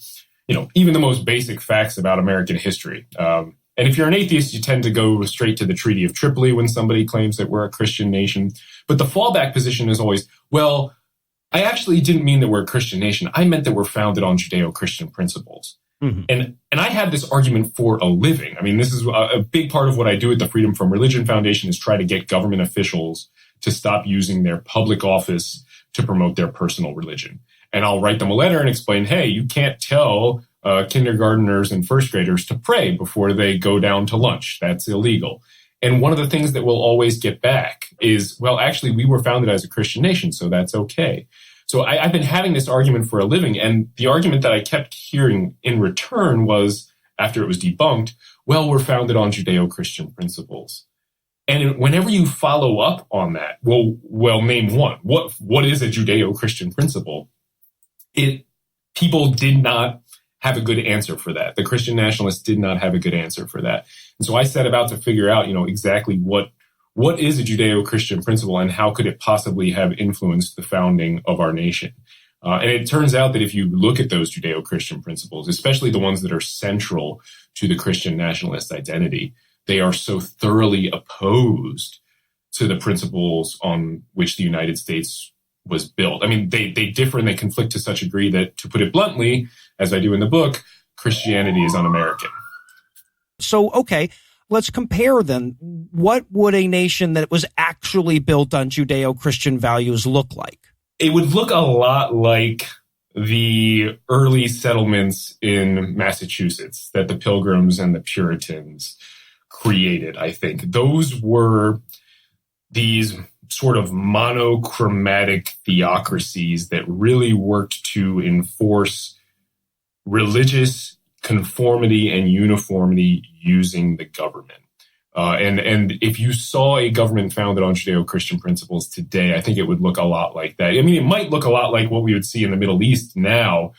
even the most basic facts about American history, and if you're an atheist, you tend to go straight to the Treaty of Tripoli when somebody claims that we're a Christian nation. But the fallback position is always, well, I actually didn't mean that we're a Christian nation. I meant that we're founded on Judeo-Christian principles. Mm-hmm. And I have this argument for a living. I mean, this is a big part of what I do at the Freedom from Religion Foundation, is try to get government officials to stop using their public office to promote their personal religion. And I'll write them a letter and explain, hey, you can't tell kindergartners and first graders to pray before they go down to lunch. That's illegal. And one of the things that we'll always get back is, well, actually, we were founded as a Christian nation, so that's okay. So I've been having this argument for a living, and the argument that I kept hearing in return was, after it was debunked, well, we're founded on Judeo-Christian principles. And whenever you follow up on that, well, name one. What is a Judeo-Christian principle? People did not have a good answer for that. The Christian nationalists did not have a good answer for that. And so I set about to figure out, exactly what is a Judeo-Christian principle and how could it possibly have influenced the founding of our nation. And it turns out that if you look at those Judeo-Christian principles, especially the ones that are central to the Christian nationalist identity, they are so thoroughly opposed to the principles on which the United States was built. I mean, they differ and they conflict to such a degree that, to put it bluntly, as I do in the book, Christianity is un-American. So, okay, let's compare then. What would a nation that was actually built on Judeo-Christian values look like? It would look a lot like the early settlements in Massachusetts that the Pilgrims and the Puritans created, I think. Those were these sort of monochromatic theocracies that really worked to enforce religious conformity and uniformity using the government. And if you saw a government founded on Judeo-Christian principles today, I think it would look a lot like that. I mean, it might look a lot like what we would see in the Middle East now,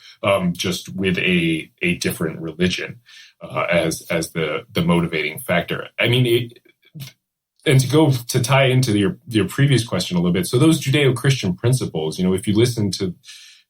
just with a different religion as the motivating factor. I mean, and to tie into your previous question a little bit, so those Judeo-Christian principles, if you listen to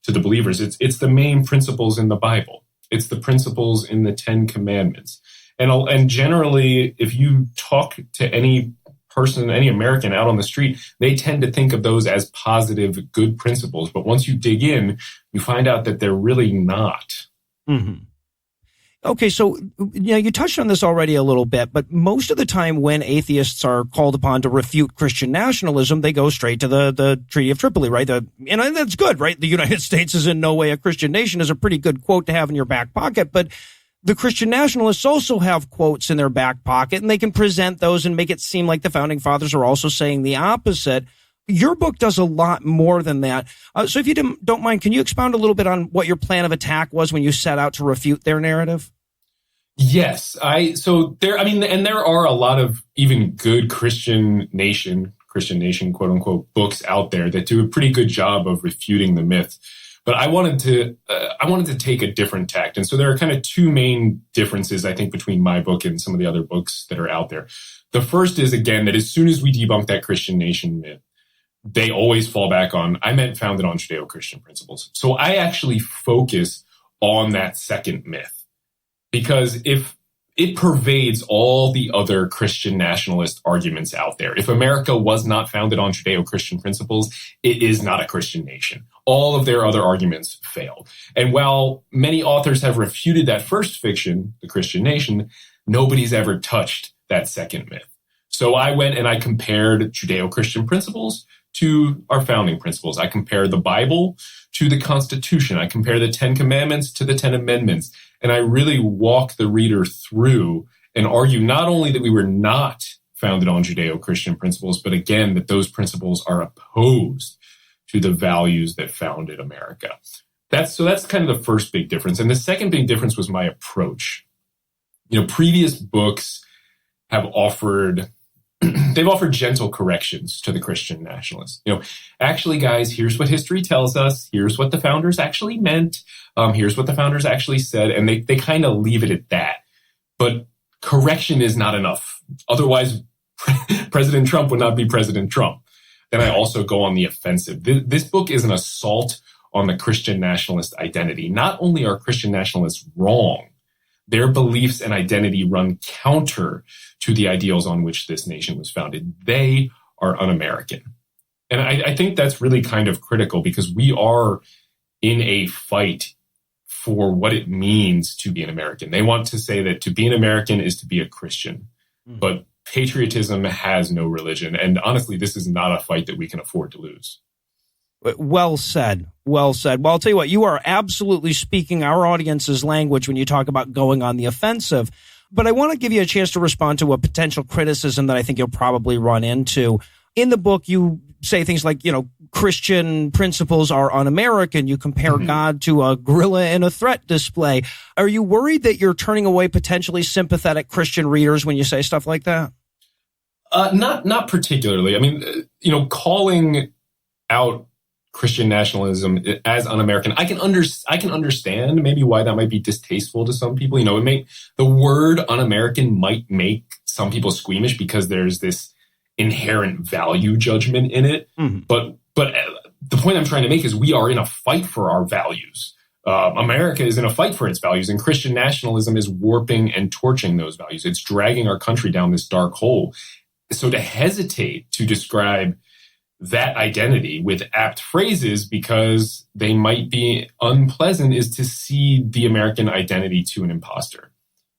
the believers, it's the main principles in the Bible. It's the principles in the 10 Commandments. And generally, if you talk to any person, any American out on the street, they tend to think of those as positive, good principles. But once you dig in, you find out that they're really not. Mm-hmm. Okay, so you touched on this already a little bit, but most of the time when atheists are called upon to refute Christian nationalism, they go straight to the Treaty of Tripoli, right? And that's good, right? The United States is in no way a Christian nation is a pretty good quote to have in your back pocket, but the Christian nationalists also have quotes in their back pocket, and they can present those and make it seem like the founding fathers are also saying the opposite. Your book does a lot more than that. So if you don't mind, can you expound a little bit on what your plan of attack was when you set out to refute their narrative? Yes. There are a lot of even good Christian nation, quote unquote, books out there that do a pretty good job of refuting the myth. But I wanted to take a different tact. And so there are kind of two main differences, I think, between my book and some of the other books that are out there. The first is, again, that as soon as we debunk that Christian nation myth, they always fall back on, I meant founded on Judeo-Christian principles. So I actually focus on that second myth, because if it pervades all the other Christian nationalist arguments out there. If America was not founded on Judeo-Christian principles, it is not a Christian nation. All of their other arguments fail. And while many authors have refuted that first fiction, the Christian nation, nobody's ever touched that second myth. So I went and I compared Judeo-Christian principles to our founding principles. I compare the Bible to the Constitution. I compare the 10 Commandments to the 10 Amendments. And I really walk the reader through and argue not only that we were not founded on Judeo-Christian principles, but again, that those principles are opposed to the values that founded America. That's kind of the first big difference. And the second big difference was my approach. Previous books have offered they've offered gentle corrections to the Christian nationalists. Actually, guys, here's what history tells us. Here's what the founders actually meant. Here's what the founders actually said. And they kind of leave it at that. But correction is not enough. Otherwise, President Trump would not be President Trump. Then I also go on the offensive. This book is an assault on the Christian nationalist identity. Not only are Christian nationalists wrong, their beliefs and identity run counter to the ideals on which this nation was founded. They are un-American. And I think that's really kind of critical because we are in a fight for what it means to be an American. They want to say that to be an American is to be a Christian. But patriotism has no religion. And honestly, this is not a fight that we can afford to lose. Well said. Well said. Well, I'll tell you what, you are absolutely speaking our audience's language when you talk about going on the offensive. But I want to give you a chance to respond to a potential criticism that I think you'll probably run into. In the book, you say things like, Christian principles are un-American. You compare God to a gorilla in a threat display. Are you worried that you're turning away potentially sympathetic Christian readers when you say stuff like that? Not particularly. I mean, calling out Christian nationalism as un-American, I can understand maybe why that might be distasteful to some people. The word un-American might make some people squeamish because there's this inherent value judgment in it. But the point I'm trying to make is we are in a fight for our values. America is in a fight for its values, and Christian nationalism is warping and torching those values. It's dragging our country down this dark hole. So to hesitate to describe that identity with apt phrases because they might be unpleasant is to cede the American identity to an imposter.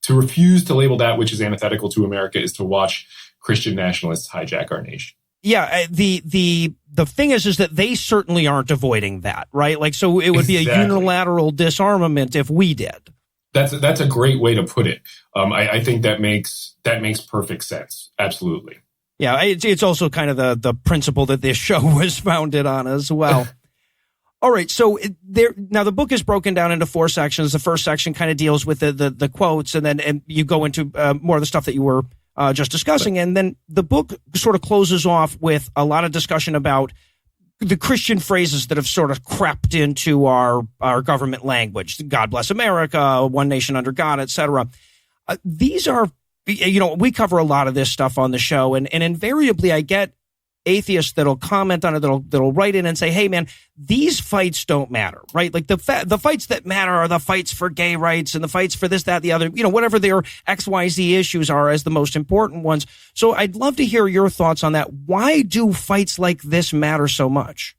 To refuse to label that which is antithetical to America is to watch Christian nationalists hijack our nation. Yeah, the thing is that they certainly aren't avoiding that, right? Like, so it would be a unilateral disarmament if we did. That's a great way to put it. I think that makes perfect sense. Absolutely. Yeah, it's also kind of the principle that this show was founded on as well. All right, so now the book is broken down into 4 sections. The first section kind of deals with the quotes, and then you go into more of the stuff that you were just discussing, and then the book sort of closes off with a lot of discussion about the Christian phrases that have sort of crept into our government language. God bless America, one nation under God, etc. These are, we cover a lot of this stuff on the show, and invariably I get atheists that'll comment on it, that'll write in and say, hey man, these fights don't matter, right? Like the fights that matter are the fights for gay rights and the fights for this, that, the other, whatever their XYZ issues are as the most important ones. So I'd love to hear your thoughts on that. Why do fights like this matter so much?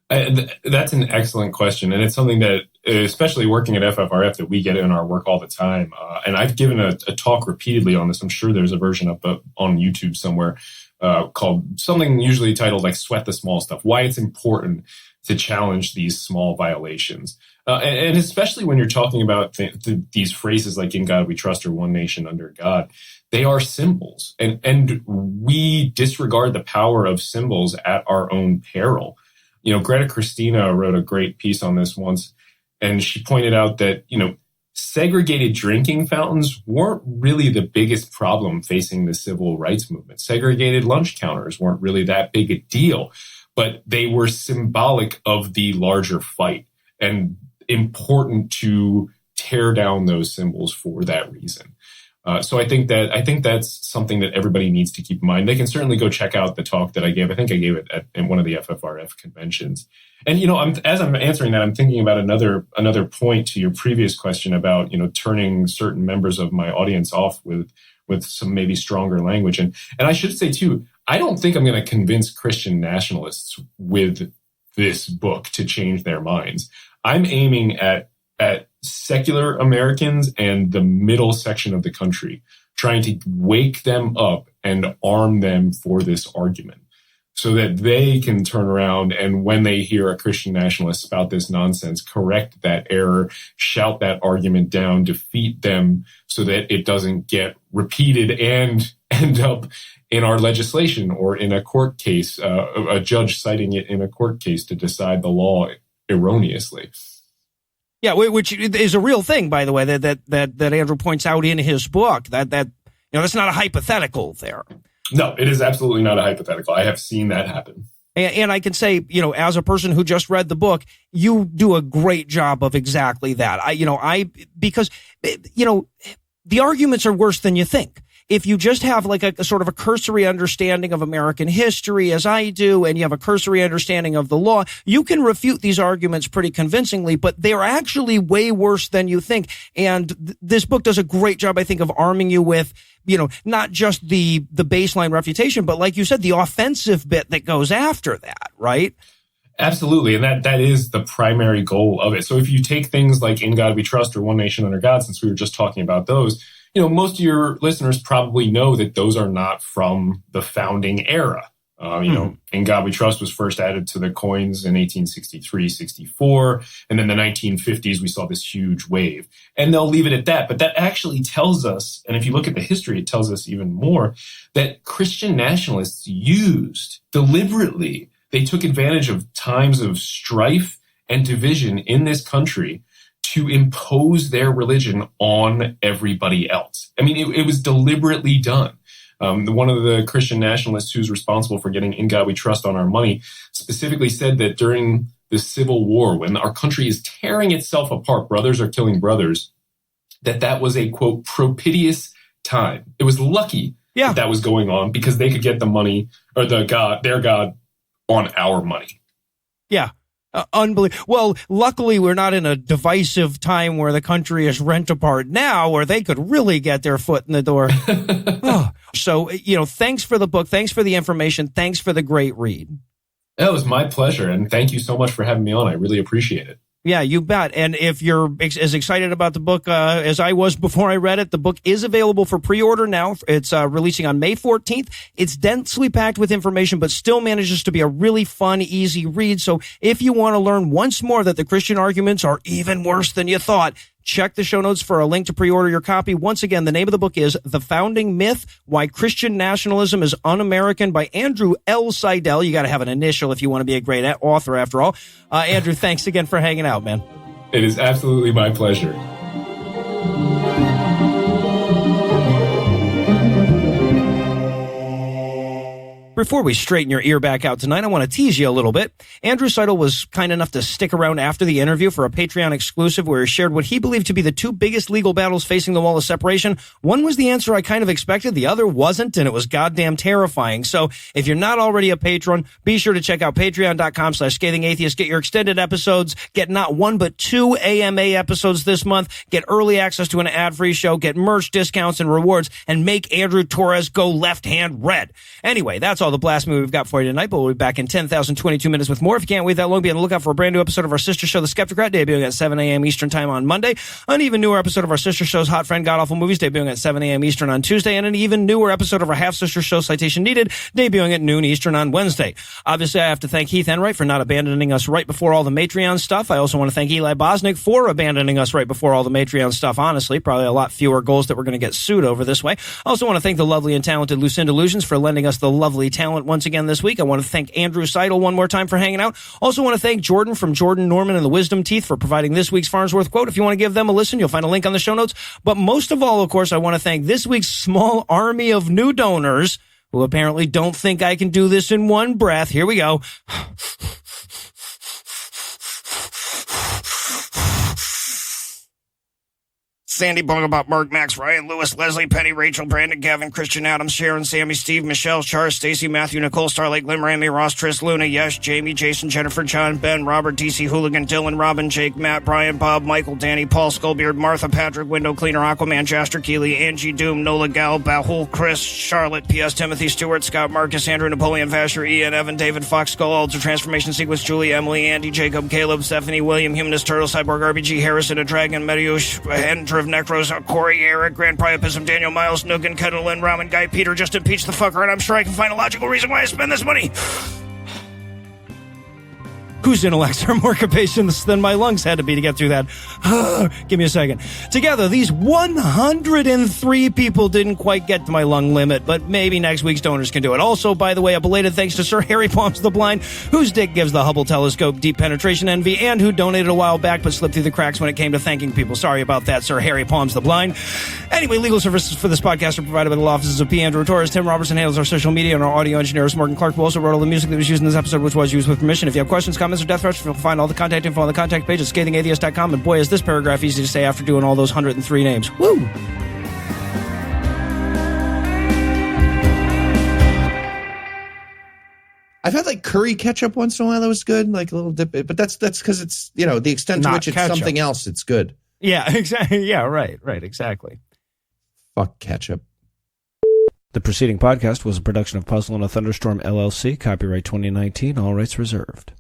That's an excellent question. And it's something that, especially working at FFRF, that we get in our work all the time. And I've given a talk repeatedly on this. I'm sure there's a version up on YouTube somewhere called something usually titled like Sweat the Small Stuff, why it's important to challenge these small violations. And especially when you're talking about these phrases like in God we trust or one nation under God, they are symbols. And we disregard the power of symbols at our own peril. Greta Christina wrote a great piece on this once, and she pointed out that, segregated drinking fountains weren't really the biggest problem facing the civil rights movement. Segregated lunch counters weren't really that big a deal, but they were symbolic of the larger fight and important to tear down those symbols for that reason. So I think that's something that everybody needs to keep in mind. They can certainly go check out the talk that I gave. I think I gave it at one of the FFRF conventions. And, as I'm answering that, I'm thinking about another point to your previous question about, turning certain members of my audience off with some maybe stronger language. And I should say, too, I don't think I'm going to convince Christian nationalists with this book to change their minds. I'm aiming at secular Americans and the middle section of the country, trying to wake them up and arm them for this argument so that they can turn around and when they hear a Christian nationalist spout this nonsense, correct that error, shout that argument down, defeat them so that it doesn't get repeated and end up in our legislation or in a court case, a judge citing it in a court case to decide the law erroneously. Yeah, which is a real thing, by the way, that Andrew points out in his book. That that's not a hypothetical there. No, it is absolutely not a hypothetical. I have seen that happen. And I can say, as a person who just read the book, you do a great job of exactly that. Because the arguments are worse than you think. If you just have like a sort of a cursory understanding of American history, as I do, and you have a cursory understanding of the law, you can refute these arguments pretty convincingly, but they're actually way worse than you think. And this book does a great job, I think, of arming you with, not just the baseline refutation, but like you said, the offensive bit that goes after that, right? Absolutely. And that is the primary goal of it. So if you take things like In God We Trust or One Nation Under God, since we were just talking about those, most of your listeners probably know that those are not from the founding era. In God We Trust was first added to the coins in 1863, 64. And then the 1950s, we saw this huge wave. And they'll leave it at that. But that actually tells us, and if you look at the history, it tells us even more, that Christian nationalists deliberately, they took advantage of times of strife and division in this country to impose their religion on everybody else. I mean, it was deliberately done. One of the Christian nationalists who's responsible for getting In God We Trust on our money specifically said that during the Civil War, when our country is tearing itself apart, brothers are killing brothers, that was a, quote, propitious time. It was lucky that was going on because they could get the money or their God on our money. Yeah. Unbelievable. Well, luckily, we're not in a divisive time where the country is rent apart now, where they could really get their foot in the door. So, thanks for the book. Thanks for the information. Thanks for the great read. It was my pleasure. And thank you so much for having me on. I really appreciate it. Yeah, you bet. And if you're as excited about the book as I was before I read it, the book is available for pre-order now. It's releasing on May 14th. It's densely packed with information, but still manages to be a really fun, easy read. So if you want to learn once more that the Christian arguments are even worse than you thought, check the show notes for a link to pre-order your copy. Once again, the name of the book is The Founding Myth, Why Christian Nationalism is Un-American by Andrew L. Seidel. You got to have an initial if you want to be a great author, after all. Andrew, thanks again for hanging out, man. It is absolutely my pleasure. Before we straighten your ear back out tonight, I want to tease you a little bit. Andrew Seidel was kind enough to stick around after the interview for a Patreon exclusive where he shared what he believed to be the two biggest legal battles facing the wall of separation. One was the answer I kind of expected. The other wasn't, and it was goddamn terrifying. So if you're not already a patron, be sure to check out patreon.com/Scathing Atheist. Get your extended episodes. Get not one, but 2 AMA episodes this month. Get early access to an ad-free show. Get merch discounts and rewards, and make Andrew Torres go left-hand red. Anyway, that's all the blasphemy we've got for you tonight, but we'll be back in 10,022 minutes with more. If you can't wait that long, be on the lookout for a brand new episode of our sister show, The Skeptocrat, debuting at 7 a.m. Eastern time on Monday. An even newer episode of our sister show's Hot Friend God Awful Movies, debuting at 7 a.m. Eastern on Tuesday, and an even newer episode of our half-sister show, Citation Needed, debuting at noon Eastern on Wednesday. Obviously, I have to thank Heath Enright for not abandoning us right before all the Matreon stuff. I also want to thank Eli Bosnick for abandoning us right before all the Matreon stuff, honestly. Probably a lot fewer goals that we're going to get sued over this way. I also want to thank the lovely and talented Lucinda Lugeons for lending us the lovely talent once again this week. I want to thank Andrew Seidel one more time for hanging out. Also want to thank Jordan from Jordan Norman and the Wisdom Teeth for providing this week's Farnsworth quote. If you want to give them a listen, you'll find a link on the show notes. But most of all, of course, I want to thank this week's small army of new donors who apparently don't think I can do this in one breath. Here we go. Sandy Bungabot, Mark, Max, Ryan, Lewis, Leslie, Penny, Rachel, Brandon, Gavin, Christian, Adam, Sharon, Sammy, Steve, Michelle, Char, Stacy, Matthew, Nicole, Starlight, Glim, Randy, Ross, Tris, Luna, Yesh, Jamie, Jason, Jennifer, John, Ben, Robert, DC, Hooligan, Dylan, Robin, Jake, Matt, Brian, Bob, Michael, Danny, Paul, Skullbeard, Martha, Patrick, Window Cleaner, Aquaman, Jaster, Keeley, Angie, Doom, Nola, Gal, Bahul, Chris, Charlotte, P.S., Timothy, Stewart, Scott, Marcus, Andrew, Napoleon, Vasher, Ian, Evan, David, Fox, Skull, Ultra Transformation Sequence, Julie, Emily, Andy, Jacob, Caleb, Stephanie, William, Humanist, Turtle, Cyborg, RBG, Harrison, a Dragon, Mediush, Hendriv, Necros, Corey, Eric, Grand Priapism, Daniel, Miles, Nugan, Kettle, Lynn, Ramen, Guy, Peter, just impeach the fucker, and I'm sure I can find a logical reason why I spend this money. whose intellects are more capacious than my lungs had to be to get through that. Give me a second. Together, these 103 people didn't quite get to my lung limit, but maybe next week's donors can do it. Also, by the way, a belated thanks to Sir Harry Palms the Blind, whose dick gives the Hubble telescope deep penetration envy, and who donated a while back but slipped through the cracks when it came to thanking people. Sorry about that, Sir Harry Palms the Blind. Anyway, legal services for this podcast are provided by the law offices of P. Andrew Torres. Tim Robertson handles our social media, and our audio engineer is Morgan Clark, who also wrote all the music that was used in this episode, which was used with permission. If you have questions, comments, or death threats, you'll find all the contact info on the contact page at scathingatheist.com. And boy, is this paragraph easy to say after doing all those 103 names. Woo! I've had like curry ketchup once in a while. That was good, like a little dip. But that's because it's, you know, the extent to Not which it's ketchup. something else. It's good. Yeah, exactly. Yeah, right, exactly. Fuck ketchup. The preceding podcast was a production of Puzzle and a Thunderstorm, LLC. Copyright 2019. All rights reserved.